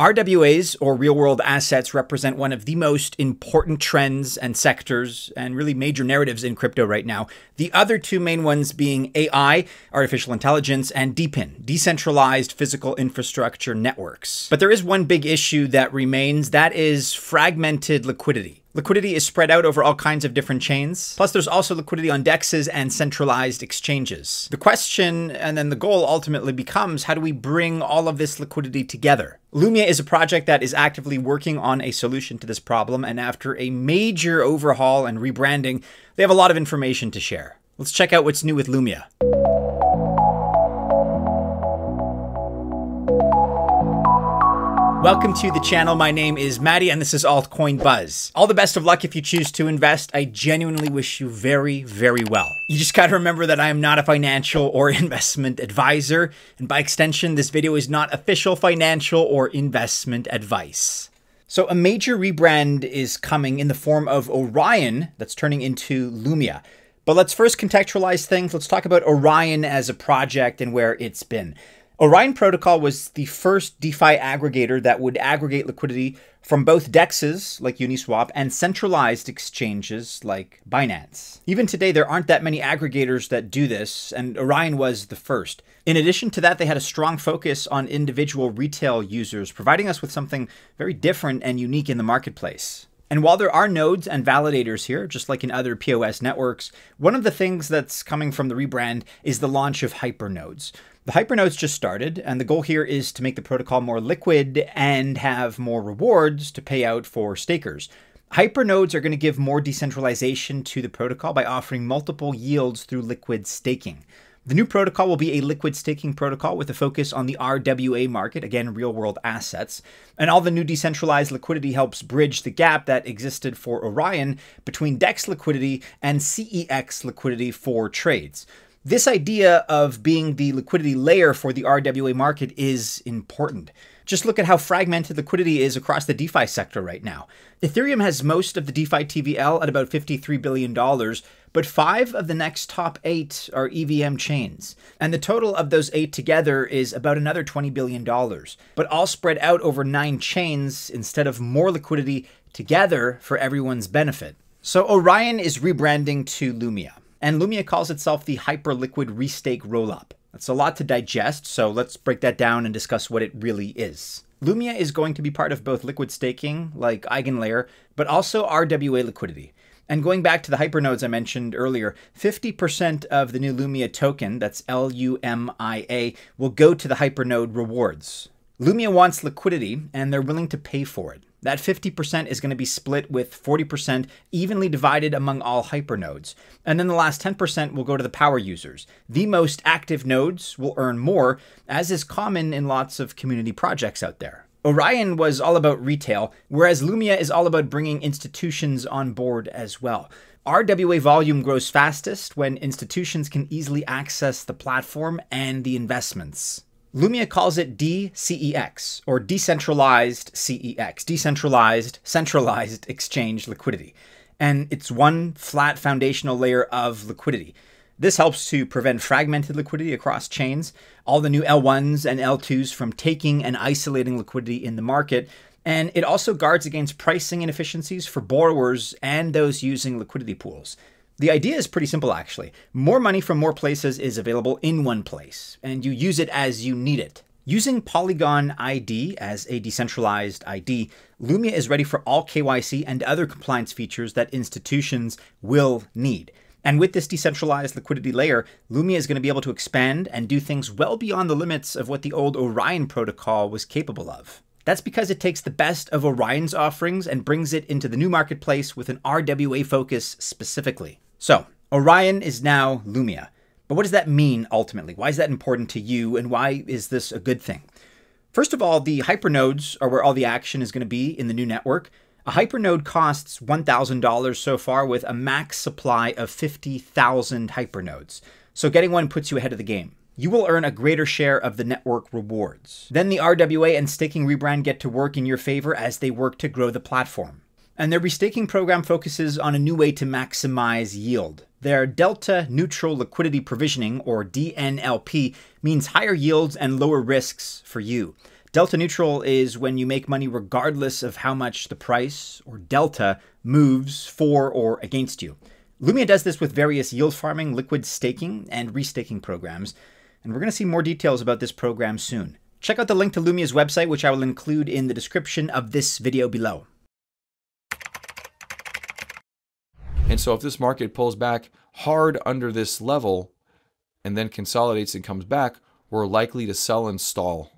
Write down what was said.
RWAs, or real-world assets, represent one of the most important trends and sectors and really major narratives in crypto right now. The other two main ones being AI, artificial intelligence, and DePIN, decentralized physical infrastructure networks. But there is one big issue that remains, that is fragmented liquidity. Liquidity is spread out over all kinds of different chains. Plus, there's also liquidity on DEXs and centralized exchanges. The question, and then the goal ultimately becomes, how do we bring all of this liquidity together? Lumia is a project that is actively working on a solution to this problem, and after a major overhaul and rebranding, they have a lot of information to share. Let's check out what's new with Lumia. Welcome to the channel. My name is Maddie and this is Altcoin Buzz. All the best of luck if you choose to invest. I genuinely wish you very, very well. You just gotta remember that I am not a financial or investment advisor, and by extension, this video is not official financial or investment advice. So a major rebrand is coming in the form of Orion that's turning into Lumia. But let's first contextualize things. Let's talk about Orion as a project and where it's been. Orion Protocol was the first DeFi aggregator that would aggregate liquidity from both DEXs, like Uniswap, and centralized exchanges, like Binance. Even today, there aren't that many aggregators that do this, and Orion was the first. In addition to that, they had a strong focus on individual retail users, providing us with something very different and unique in the marketplace. And while there are nodes and validators here, just like in other POS networks, one of the things that's coming from the rebrand is the launch of hypernodes. The hypernodes just started, and the goal here is to make the protocol more liquid and have more rewards to pay out for stakers. Hypernodes are going to give more decentralization to the protocol by offering multiple yields through liquid staking. The new protocol will be a liquid staking protocol with a focus on the RWA market, again, real-world assets. And all the new decentralized liquidity helps bridge the gap that existed for Orion between DEX liquidity and CEX liquidity for trades. This idea of being the liquidity layer for the RWA market is important. Just look at how fragmented liquidity is across the DeFi sector right now. Ethereum has most of the DeFi TVL at about $53 billion, but 5 of the next top 8 are EVM chains. And the total of those 8 together is about another $20 billion, but all spread out over 9 chains instead of more liquidity together for everyone's benefit. So Orion is rebranding to Lumia. And Lumia calls itself the Hyperliquid Restake Rollup. That's a lot to digest, so let's break that down and discuss what it really is. Lumia is going to be part of both liquid staking, like EigenLayer, but also RWA liquidity. And going back to the hypernodes I mentioned earlier, 50% of the new Lumia token, that's LUMIA, will go to the hypernode rewards. Lumia wants liquidity, and they're willing to pay for it. That 50% is going to be split with 40% evenly divided among all hypernodes. And then the last 10% will go to the power users. The most active nodes will earn more, as is common in lots of community projects out there. Orion was all about retail, whereas Lumia is all about bringing institutions on board as well. RWA volume grows fastest when institutions can easily access the platform and the investments. Lumia calls it DCEX, or decentralized CEX, decentralized centralized exchange liquidity. And it's one flat foundational layer of liquidity. This helps to prevent fragmented liquidity across chains, all the new L1s and L2s from taking and isolating liquidity in the market, and it also guards against pricing inefficiencies for borrowers and those using liquidity pools. The idea is pretty simple, actually. More money from more places is available in one place, and you use it as you need it. Using Polygon ID as a decentralized ID, Lumia is ready for all KYC and other compliance features that institutions will need. And with this decentralized liquidity layer, Lumia is going to be able to expand and do things well beyond the limits of what the old Orion protocol was capable of. That's because it takes the best of Orion's offerings and brings it into the new marketplace with an RWA focus specifically. So, Orion is now Lumia. But what does that mean ultimately? Why is that important to you, and why is this a good thing? First of all, the hypernodes are where all the action is going to be in the new network. A hypernode costs $1,000 so far with a max supply of 50,000 hypernodes. So getting one puts you ahead of the game. You will earn a greater share of the network rewards. Then the RWA and staking rebrand get to work in your favor as they work to grow the platform. And their restaking program focuses on a new way to maximize yield. Their Delta Neutral Liquidity Provisioning, or DNLP, means higher yields and lower risks for you. Delta neutral is when you make money regardless of how much the price, or delta, moves for or against you. Lumia does this with various yield farming, liquid staking, and restaking programs, and we're going to see more details about this program soon. Check out the link to Lumia's website, which I will include in the description of this video below. And so if this market pulls back hard under this level and then consolidates and comes back, we're likely to sell and stall.